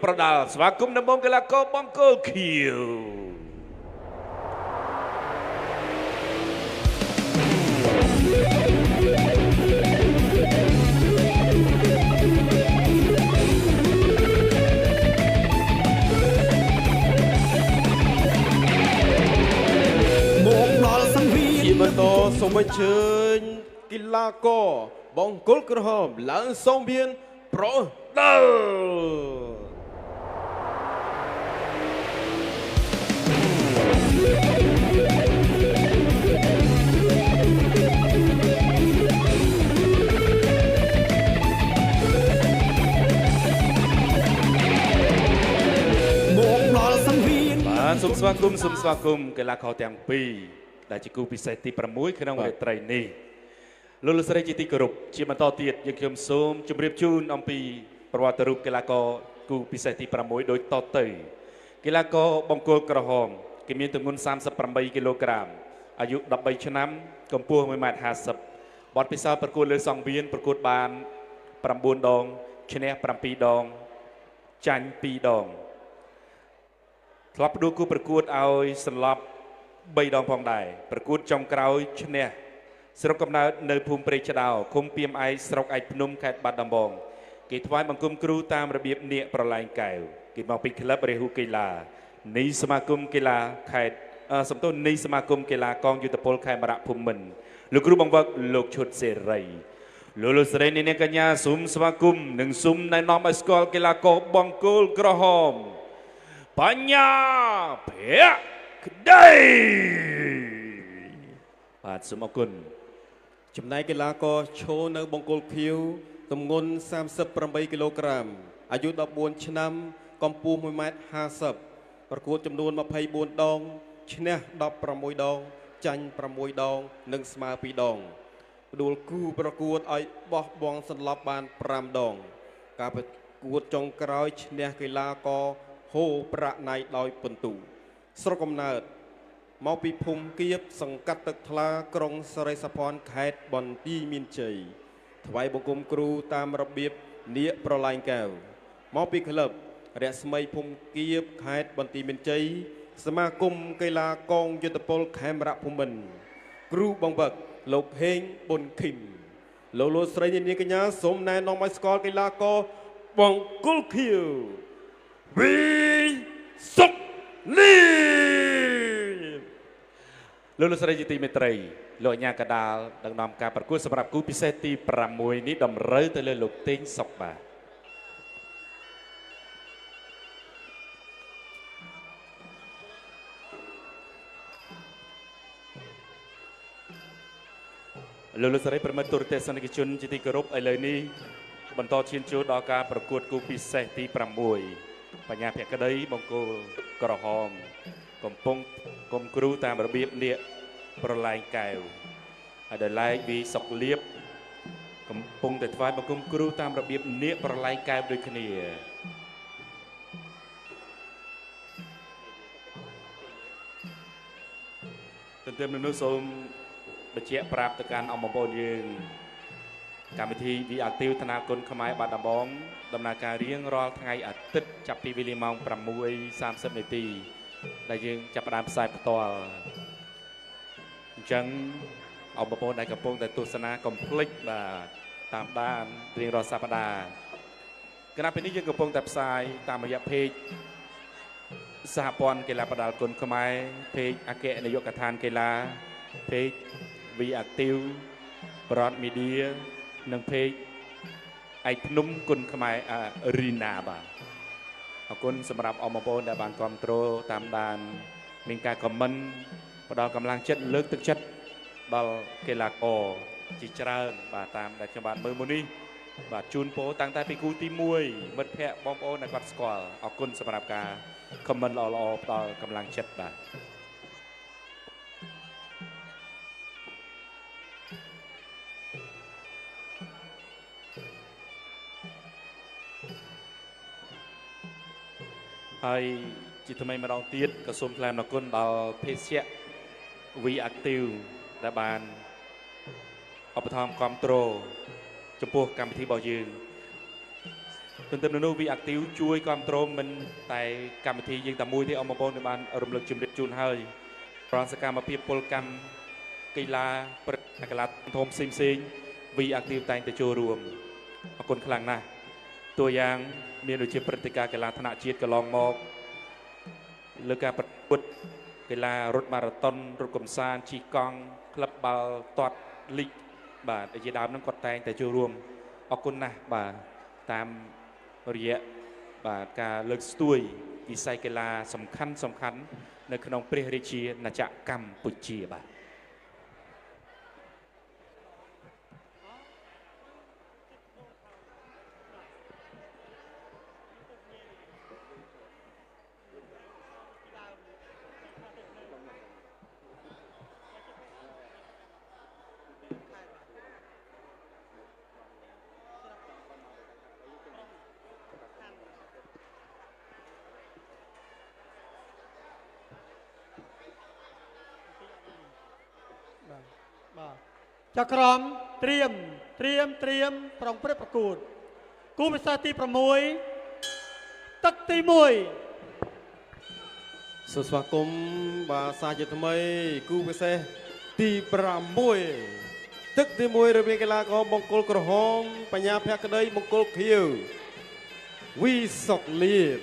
ប្រដាល់ស្វាគមន៍ដំបងកីឡាករបង្គោលខៀវមកដល់សង្វីជាបន្តសូមអញ្ជើញកីឡាករបង្គោលក្រហមឡើងសងវៀនប្រដាល់សូមស្វាគមន៍កីឡាករទាំងពីរដែលជាគូពិសេសទី6ក្នុងរាត្រីនេះលោកលោកស្រីជាទីគោរពជាបន្តទៀតយើងខ្ញុំសូមជម្រាបជូនអំពីប្រវត្តិរូបកីឡាករគូពិសេសទី6ដូចតទៅកីឡាករបង្គោលក្រហមគេមានទម្ងន់38គីឡូក្រាមអាយុ13ឆ្នាំកម្ពស់ 1.50 ម៉ែត្របទពិសោធន៍ប្រកួតលើសង្វៀនប្រកួតបាន9ដងឈ្នះ7ដងចាញ់2ដងធ្លាប់ផ្ដួលគូប្រកួតឲ្យសន្លប់3ដងផងដែរប្រកួតចុងក្រោយឈ្នះស្រុកកំណើតនៅភូមិព្រៃឆ្ដោឃុំពីមឯកស្រុកឯកភ្នំខេត្តបាត់ដំបងគេថ្វាយបង្គំគ្រូតាមរបៀបនាគប្រឡែងកែវគេមកពីក្លឹបរាហូកីឡានៃសមាគមកីឡាខេត្តសំទោសនៃសមាគមកីឡាកងយុទ្ធពលខេមរៈភូមិន្ទលោកគ្រូបង្វឹកលោកឈុតសេរីលោកស្រីនាងកញ្ញាសូមស្វាគមន៍និងសូមណែនាំឲ្យស្គាល់កីឡាករបង្គោលក្រហមបញ្ញាភក្តីបាទសូមអរគុណចំណែកកីឡាករឈរនៅបង្គោលខៀវទម្ងន់38គីឡូក្រាមអាយុ14ឆ្នាំកម្ពស់ 1.50 ម៉ែត្រប្រកួតចំនួន24ដងឈ្នះ16ដងចាញ់6ដងនិងស្មើ2ដងផ្ដួលគូប្រកួតឲ្យបោះបង់សន្លប់បាន5ដងការប្រកួតចុងក្រោយឈ្នះកីឡាករហូប្រាក់ណៃដោយពិន្ទុស្រុកកំណើតមកពីភូមិគៀបសង្កាត់ទឹកថ្លាក្រុងសរិសភ័ណ្ឌខេត្តបន្ទាយមានជ័យថ្វាយបង្គំគ្រូតាមរបៀបនាគប្រឡែងកែវមកពីក្លឹបរស្មីភូមិគៀបខេត្តបន្ទាយមានជ័យសមាគមកីឡាកងយុទ្ធពលខេមរៈភូមិន្ទគ្រូបង្វឹកលោកហេងប៊ុនឃីមលោកស្រីនាងកញ្ញាសូមណែនាំឲ្យស្គាល់កីឡាករបង្គោលខៀវវីសុកលីលោកស្រីជាទីមេត្រីលោកអញ្ញាកដាលដឹកនាំការប្រកួតសម្រាប់គូពិសេសទី6នេះតម្រូវទៅលើលោកតេងសុកបាទលោកស្រីប្រិមត្តទូរទស្សនិកជនជាទីគោរពឥឡូវនេះបន្តឈានចូលដល់ការប្រកួតគូពិសេសទី6បញ្ញាភក្តីបង្គោលក្រហមកំពុងគុំគ្រូតាមរបៀបនាគប្រឡែងកែវហើយដែលឡែកវីសុកលៀបកំពុងតែថ្វាយបង្គំគ្រូតាមរបៀបនាគប្រឡែងកែវដូចគ្នាទន្ទឹមនឹងនោះសូមបញ្ជាក់ប្រាប់ទៅកាន់អង្គបងប្អូនយើងកម្មវិធី We Active ធនាគមន៍ខ្មែរបាត់ដំបងដំណើរការរៀងរាល់ថ្ងៃអាទិត្យចាប់ពីវេលាម៉ោង 6:30 នាទីដែលយើងចាប់ផ្ដើមផ្សាយផ្ទាល់អញ្ចឹងអង្គបងប្អូនដែលកំពុងតែទស្សនាកុំភ្លេចបាទតាមដានរៀងរាល់សប្ដាហ៍គណៈពេលនេះយើងកំពុងតែផ្សាយតាមរយៈเพจសហព័ន្ធកីឡាប្រដាល់គុណខ្មែរเพจអគ្គនាយកដ្ឋានកីឡាเพจ We Active Broad Media និងเพจឯកភ្នំគុណខ្មែររីណាបាទអរគុណសម្រាប់អមបងដែលបានគ្រប់គ្រងតាមដានមានការខមមិនផ្ដល់កម្លាំងចិត្តលើកទឹកចិត្តដល់កីឡាករជាច្រើនបាទតាមដែលខ្ញុំបានមើលមុននេះបាទជូនពរតាំងតែពីគូទី1មិត្តភ័ក្តិបងប្អូនដែលគាត់ស្គាល់អរគុណសម្រាប់ការខមមិនល្អៗផ្ដល់កម្លាំងចិត្តបាទហើយជាថ្មីម្ដងទៀតក៏សូមថ្លែងអរគុណដល់ភេសជ្ជៈ We Active ដែលបានឧបត្ថម្ភគាំទ្រចំពោះកម្មវិធីរបស់យើង ទន្ទឹមនឹងនោះវាអាក់ទីវជួយគ្រប់គ្រងមិនតែកម្មវិធីយើងតែមួយទេអមបងនៅបានរំលឹកជំរាបជូនហើយប្រងសកម្មភាពពលកម្មកីឡាព្រឹកកីឡាធំផ្សេងវាអាក់ទីវតែងតែចូលរួមអរគុណខ្លាំងណាស់តួយ៉ាងមានដូចជាព្រឹត្តិការណ៍កីឡាថ្នាក់ជាតិកន្លងមកលើការប្រកួតកីឡារត់ម៉ារ៉ាតុនរត់កម្សាន្តជិះកង់ក្លឹបបាល់ទាត់លីកបាទជាដើមហ្នឹងគាត់តែងតែចូលរួមអរគុណណាស់បាទតាមរយៈបាទការលើកស្ទួយវិស័យកីឡាសំខាន់នៅក្នុងព្រះរាជាណាចក្រកម្ពុជាបាទចក្រមត្រៀមប្រងព្រឹត្តប្រកួតគូពិសេសទី6ទឹកទី1សូមស្វាគមន៍បាទសាជាថ្មីគូពិសេសទី6ទឹកទី1រវាងកីឡាករបង្គោលក្រហមបញ្ញាភក្តីបង្គោលខៀវវីសុកលៀប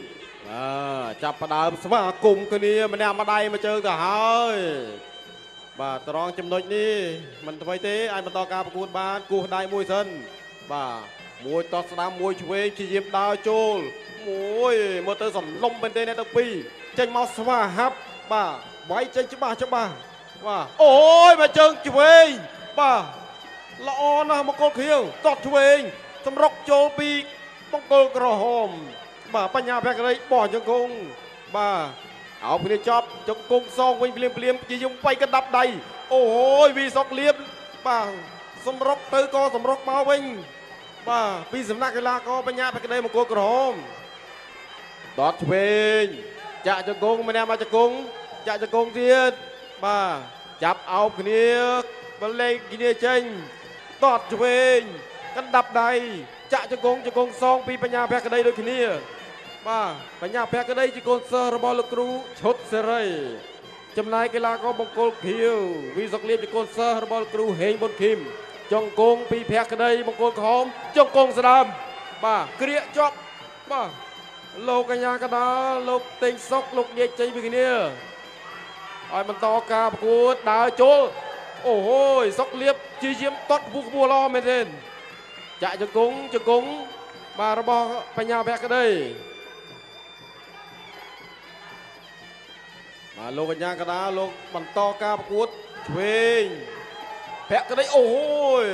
ចាប់ផ្ដើមស្វាគមន៍គ្នាម្នាក់ម្ដាយមកជើងទៅហើយបាទត្រង់ចំណុចនេះមិនថ្មីទេអាចបន្តការប្រកួតបានគោះដៃមួយសិនបាទមួយតស្ដាំមួយឆ្វេងជាយាមដើរចូលមួយមើលទៅសំឡុំមែនទេអ្នកទាំងពីរចេញមកស្វាហាប់បាទវាយចេញច្បាស់បាទអូយមកជើងឆ្វេងបាទល្អណាស់មកគល់ខៀវតតឆ្វេងសម្រុកចូលពីបង្គោលក្រហមបាទបញ្ញាភក្តីបោះជង្គង់បាទអោបគ្នាចប់ជង្គង់សងវិញភ្លាមជាយំបៃកណ្ដាប់ដៃអូយវីសុកលៀបបាទសម្រុកទៅក៏សម្រុកមកវិញបាទពីសំណាក់កីឡាករបញ្ញាភក្តីមង្គលក្រហមដតឆ្វេងចាក់ជង្គង់ម្នាក់មកជង្គង់ចាក់ជង្គង់ទៀតបាទចាប់អោបគ្នាបលេងគ្នាចេញដតឆ្វេងកណ្ដាប់ដៃចាក់ជង្គង់សងពីបញ្ញាភក្តីដូចគ្នាបាទបញ្ញាភក្តីជាកូនសិស្សរបស់លោកគ្រូឈុតសេរីចំណែកកីឡាករបង្គោលខៀវវីសុកលៀបជាកូនសិស្សរបស់លោកគ្រូហេងប៊ុនឃីមចង្គង់ពីភក្តីបង្គោលក្រហមចង្គង់ស្ដាំបាទក្រៀកជាប់បាទលោកកញ្ញាកដាលលោកតេងសុកលោកញាជជ័យពីគ្នាឲ្យបន្តការប្រកួតដើរចូលអូហូយសុកលៀបជាយាមតត់ខ្ពស់ល្អមែនទេចាក់ជង្គង់បាទរបស់បញ្ញាភក្តីបាទលោកកញ្ញាកដាលោកបន្តការប្រកួតឆ្វេងភក្តីអូយ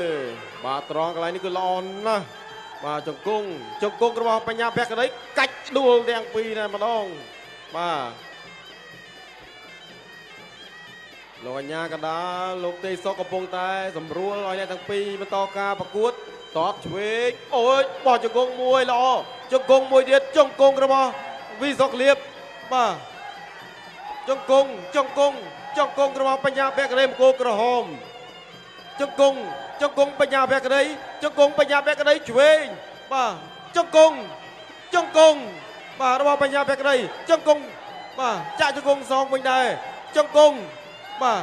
បាទត្រង់កន្លែងនេះគឺល្អណាស់បាទជង្គង់របស់បញ្ញាភក្តីកាច់ដួលទាំងពីរតែម្ដងបាទលោកកញ្ញាកដាលោកទេសុកកំពុងតែសម្រួលឲ្យអ្នកទាំងពីរបន្តការប្រកួតតតឆ្វេងអូយបោះជង្គង់មួយល្អជង្គង់មួយទៀតជង្គង់របស់វីសុកលៀបបាទជង្គង់របស់បញ្ញាភក្តីមង្គលក្រហមជង្គង់បញ្ញាភក្តីឆ្វេងបាទជង្គង់បាទរបស់បញ្ញាភក្តីជង្គង់បាទចាក់ជង្គង់សងវិញដែរជង្គង់បាទ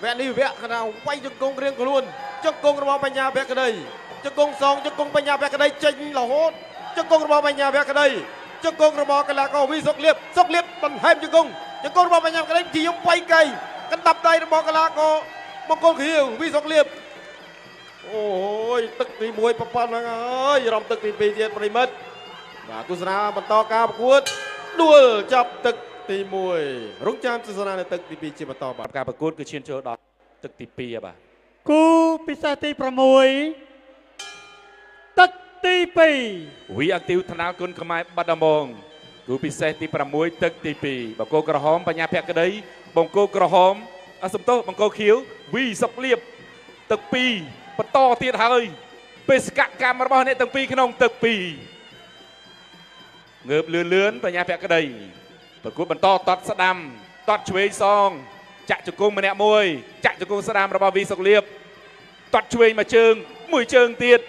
វគ្គនេះវគ្គកណ្ដាលវាយជង្គង់រៀងខ្លួនជង្គង់របស់បញ្ញាភក្តីជង្គង់សងជង្គង់បញ្ញាភក្តីចេញរហូតជង្គង់របស់បញ្ញាភក្តីជង្គង់របស់កីឡាករវីសុកលៀបបន្ថែមជង្គង់របស់បញ្ញាភក្តីជាយំបៃកៃកណ្ដាប់ដៃរបស់កីឡាករបង្គោលខៀវវីសុកលៀបអូយទឹកទី1ប្រព័ន្ធហ្នឹងហើយរំទឹកទី2ទៀតប្រិមិត្តបាទទស្សនាបន្តការប្រកួតដួលចាប់ទឹកទី1រងចាំទស្សនានៅទឹកទី2ជាបន្តបាទការប្រកួតគឺឈានចូលដល់ទឹកទី2បាទគូពិសេសទី6ទឹកទី2វីអាក់ទីវថ្នាលគុណខ្មែរបាត់ដំបងគូពិសេសទី6ទឹកទី2បង្គោលក្រហមបញ្ញាភក្តីបង្គោលក្រហមសំទោសបង្គោលខៀវវីសុកលៀបទឹក2បន្តទៀតហើយបេសកកម្មរបស់អ្នកទាំងពីរក្នុងទឹក2ងើបលឿនបញ្ញាភក្តីប្រកួតបន្តតតស្ដាំតតឆ្វេងសងចាក់ជង្គង់ម្នាក់មួយចាក់ជង្គង់ស្ដាំរបស់វីសុកលៀបតតឆ្វេងមួយជើងទៀត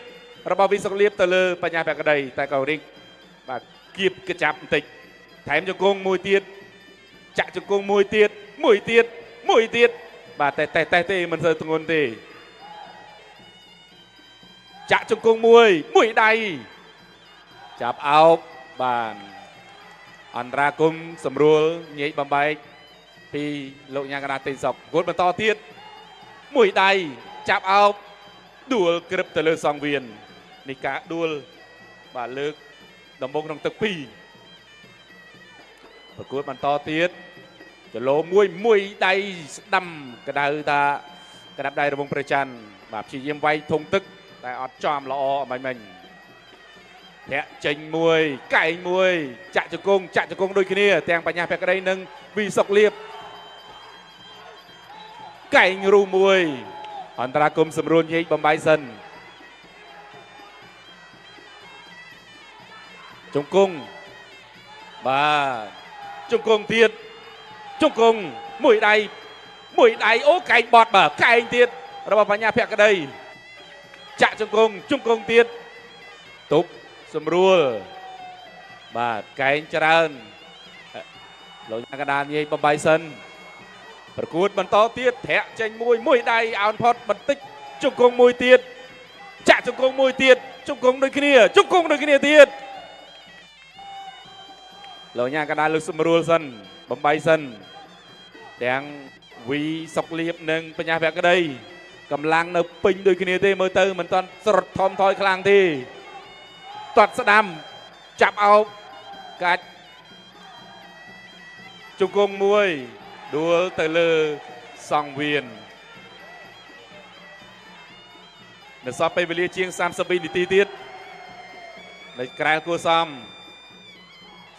របស់វិសុកលៀបទៅលើបញ្ញាភក្តីតែក៏រីកបាទគៀបកចាប់បន្តិចថែមជង្គង់មួយទៀតចាក់ជង្គង់មួយទៀតបាទតែទេមិនសូវធ្ងន់ទេចាក់ជង្គង់មួយដៃចាប់អោបបានអន្តរាគមសម្រួលញែកបំបែកពីលោកញ៉ាកណាទេសុកគោលបន្តទៀតមួយដៃចាប់អោបដួលក្រឹបទៅលើសង្វៀននេះការដួលបាទលើកដំបងក្នុងទឹក2ប្រកួតបន្តទៀតចលោមួយដៃស្ដាំកដៅថាក្តាប់ដៃរវងប្រច័នបាទព្យាយាមវាយធុងទឹកតែអត់ចំល្អអមាញ់មិញធាក់ចេញមួយកែងមួយចាក់ជង្គង់ដូចគ្នាទាំងបញ្ញាភក្តីនិងវិសុកលៀបកែងរូមួយអន្តរាគមសម្រួលញែកបំបីសិនជង្គង់បាទជង្គង់ទៀតជង្គង់មួយដៃអូកែងបត់បាទកែងទៀតរបស់បញ្ញាភក្តីចាក់ជង្គង់ទៀតទប់សម្រួលបាទកែងច្រើនលោកញ៉ាកដានញែកបំបីសិនប្រកួតបន្តទៀតធាក់ចេញមួយដៃអោនផុតបន្តិចជង្គង់មួយទៀតចាក់ជង្គង់មួយទៀតជង្គង់ដូចគ្នាទៀតលោកញ៉ាកដានលើកសម្រួលសិនបំបីសិនទាំងវីសុកលៀបនិងបញ្ញាភក្តីកម្លាំងនៅពេញដូចគ្នាទេមើលទៅមិនទាន់ស្រត់ថមថយខ្លាំងទេទាត់ស្ដាំចាប់អោបកាច់ជង្គង់មួយដួលទៅលើសង្វៀននៅសល់ពេលវេលាជាង32នាទីទៀតនៅក្រៅគួសម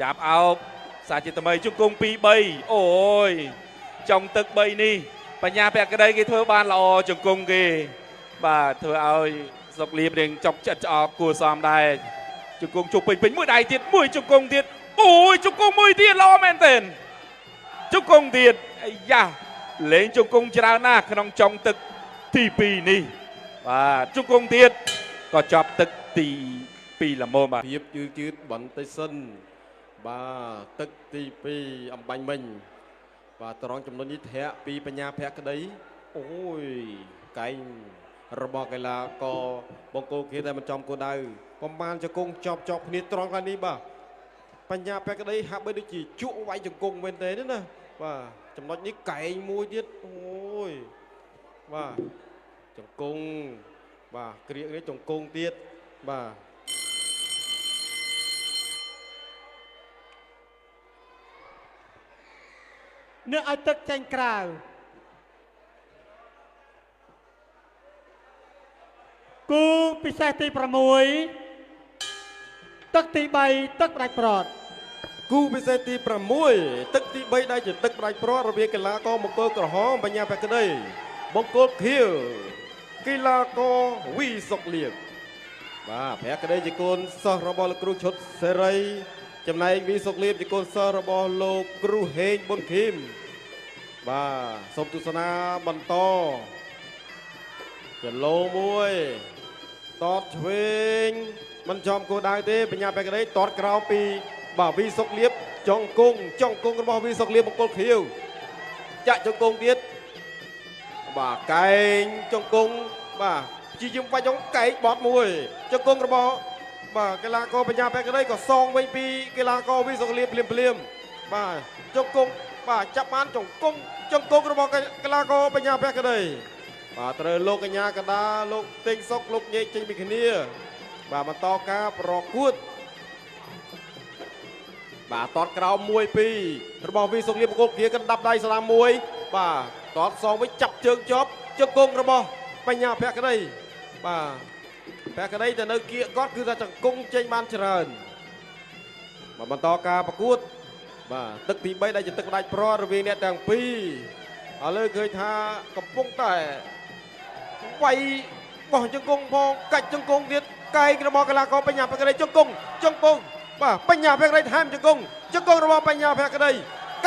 ចាប់អោបសាជាថ្មីជង្គង់2 3អូយចុងទឹក3នេះបញ្ញាភក្តីគេធ្វើបានល្អជង្គង់គេបាទធ្វើឲ្យសុកលៀបរៀងចប់ចិត្តឆ្អល់គួសមដែរជង្គង់ជុំពេញមួយដៃទៀតមួយជង្គង់ទៀតអូយជង្គង់មួយទៀតល្អមែនទែនជង្គង់ទៀតអាយ៉ាលេងជង្គង់ច្រើនណាស់ក្នុងចុងទឹកទី2នេះបាទជង្គង់ទៀតក៏ចប់ទឹកទី2ល្មមបាទភាពយឺតបន្តិចសិនបាទទឹកទី2អំបញ្ញមិញបាទត្រង់ចំណុចនេះធាក់ពីបញ្ញាភក្តីអូយកែងរបស់កីឡាករបង្គោលគ្នាតែមិនចំគោលដៅប្រមាណជង្គង់ចប់គ្នាត្រង់ខាងនេះបាទបញ្ញាភក្តីហាក់បីដូចជាជក់វាយជង្គង់មែនទេណាបាទចំណុចនេះកែងមួយទៀតអូយបាទជង្គង់បាទក្រៀកនេះជង្គង់ទៀតបាទអ្នកឲ្យទឹកចេញក្រៅគូពិសេសទី6ទឹកទី3ទឹកផ្ដាច់ប្រត់គូពិសេសទី6ទឹកទី3ដែលជាទឹកផ្ដាច់ប្រត់រវាងកីឡាករបង្គោលក្រហមបញ្ញាភក្តីបង្គោលខៀវកីឡាករវីសុកលៀបបាទភក្តីជាកូនសិស្សរបស់លោកគ្រូឈុតសេរីចំណែកវីសុកលៀបជាកូនសិស្សរបស់លោកគ្រូហេងប៊ុនឃីមបាទសូមទស្សនាបន្តចលោមួយតតឆ្វេងមិនចំគោលដៅទេបញ្ញាភក្តីតតក្រោមពីបាទវីសុកលៀបចង្គង់របស់វីសុកលៀបបង្គោលខៀវចាក់ចង្គង់ទៀតបាទកែងចង្គង់បាទជាយឹមបាច់ចង្គកែងបត់មួយចង្គង់របស់បាទកីឡាករបញ្ញាភក្តីក៏សងវិញពីកីឡាករវីសុកលៀបភ្លាមបាទចង្គង់បាទចាប់បានចង្គង់របស់កីឡាករបញ្ញាភក្តីបាទត្រូវលោកកញ្ញាកដាលោកតេងសុកលោកញែកចេញពីគ្នាបាទបន្តការប្រកួតបាទតតក្រោម1 2របស់វីសុកលៀបបង្គោលគៀកណ្ដាប់ដៃស្ដាំមួយបាទតតសងវិញចាប់ជើងជាប់ជង្គង់របស់បញ្ញាភក្តីបាទភក្តីទៅនៅគៀកគាត់គឺថាចង្គង់ចេញបានច្រើនបាទបន្តការប្រកួតបាទទឹកទី3ដែលជាទឹកផ្ដាច់ប្រត់រវាងអ្នកទាំងពីរឥឡូវឃើញថាកំពុងតែវាយបោះជង្គង់ផងកាច់ជង្គង់ទៀតកែងរបស់កីឡាករបញ្ញាភក្តីជង្គង់បាទបញ្ញាភក្តីថែមជង្គង់របស់បញ្ញាភក្តី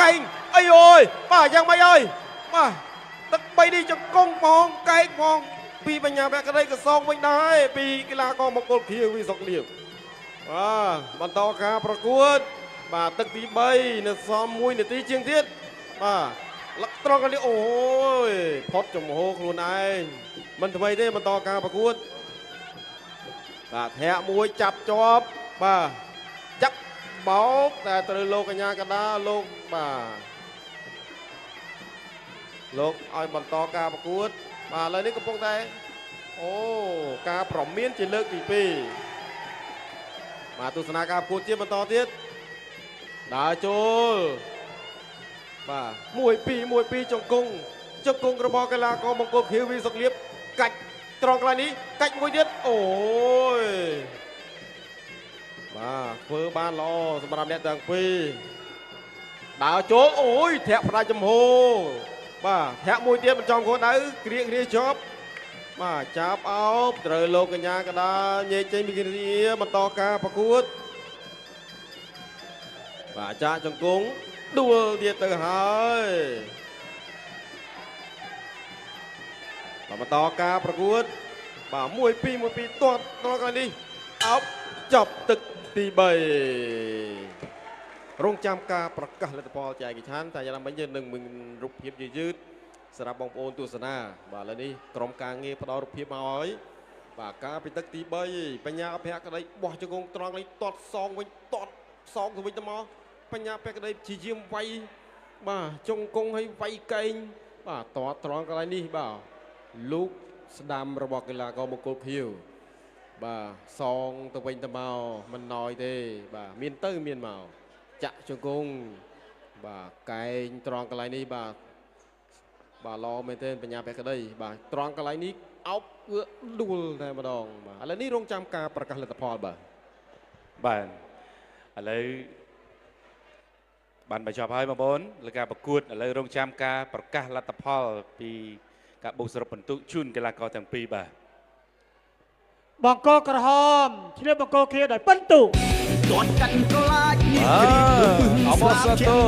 កែងអីអូយបាទយ៉ាងម៉េចអើយបាទទឹក3នេះជង្គង់ផងកែងផង ពីបញ្ញាវគ្គក្តីក៏សងវិញដែរពីកីឡាករបង្គោលខៀវវិសុកលៀបបន្តការប្រកួតបាទទឹកទី3នៅសល់1នាទីជាងទៀតបាទលឹកត្រង់នេះអូយផុតចំហខ្លួនឯងមិនថ្មីទេបន្តការប្រកួតបាទធាក់មួយចាប់ជាប់បាទចាប់បោកតែត្រូវលោកកញ្ញាកដាលោកបាទលោកឲ្យបន្តការប្រកួតបាទឥឡូវនេះកំពុងតែអូការប្រមានជាលើកទី2បាទទស្សនាការប្រកួតជាបន្តទៀតដើរចូលបាទ1 2ចង្គង់របស់កីឡាករបង្គោលខៀវវិសុកលៀបកាច់ត្រង់កន្លែងនេះកាច់មួយទៀតអូយបាទធ្វើបានល្អសម្រាប់អ្នកទាំងពីរដើរចូលអូយធាក់ផ្ដាច់ចំហបាទធាក់មួយទៀតបញ្ចំខ្លួនដៅគ្រាជាប់បាទចាប់អោបត្រូវលោកកញ្ញាកដាញែកចេញពីគ្រាបន្តការប្រកួតបាទចាក់ចង្គង់ដួលទៀតទៅហើយបន្តការប្រកួតបាទ1 2ទាត់ដល់កន្លែងនេះអោបចប់ទឹកទី3រងចាំការប្រកាសលទ្ធផលចែកកិច្ចឋានតែយ៉ាងណាមិញយើងនឹងមានរូបភាពយឺតសម្រាប់បងប្អូនទស្សនាបាទឥឡូវនេះក្រុមការងារផ្ដល់រូបភាពមកហើយបាទការពីទឹកទី3បញ្ញាភក្តីបោះជង្គង់ត្រង់នេះទាត់សងវិញទាត់សងទៅវិញទៅមកបញ្ញាភក្តីជាយាមវាយបាទជង្គង់ឲ្យវាយកែងបាទទាត់ត្រង់កន្លែងនេះបាទលោកស្ដាំរបស់កីឡាករបង្គោលខៀវបាទសងទៅវិញទៅមកមិនណយទេបាទមានទៅមានមកចាក់ជង្គង់បាទកែងត្រង់កន្លែងនេះបាទល្អមែនទេបញ្ញាភក្តីបាទត្រង់កន្លែងនេះអោបវាដួលតែម្ដងបាទឥឡូវនេះរងចាំការប្រកាសលទ្ធផលបាទឥឡូវបានបញ្ចប់ហើយបងប្អូនលើការប្រកួតឥឡូវរងចាំការប្រកាសលទ្ធផលពីការបូកសរុបពិន្ទុជូនកីឡាករទាំងពីរបាទបង្គោលក្រហមឈ្នះបង្គោលខៀវដោយពិន្ទុទាត់កាន់ខ្លាចអបអរសាទរ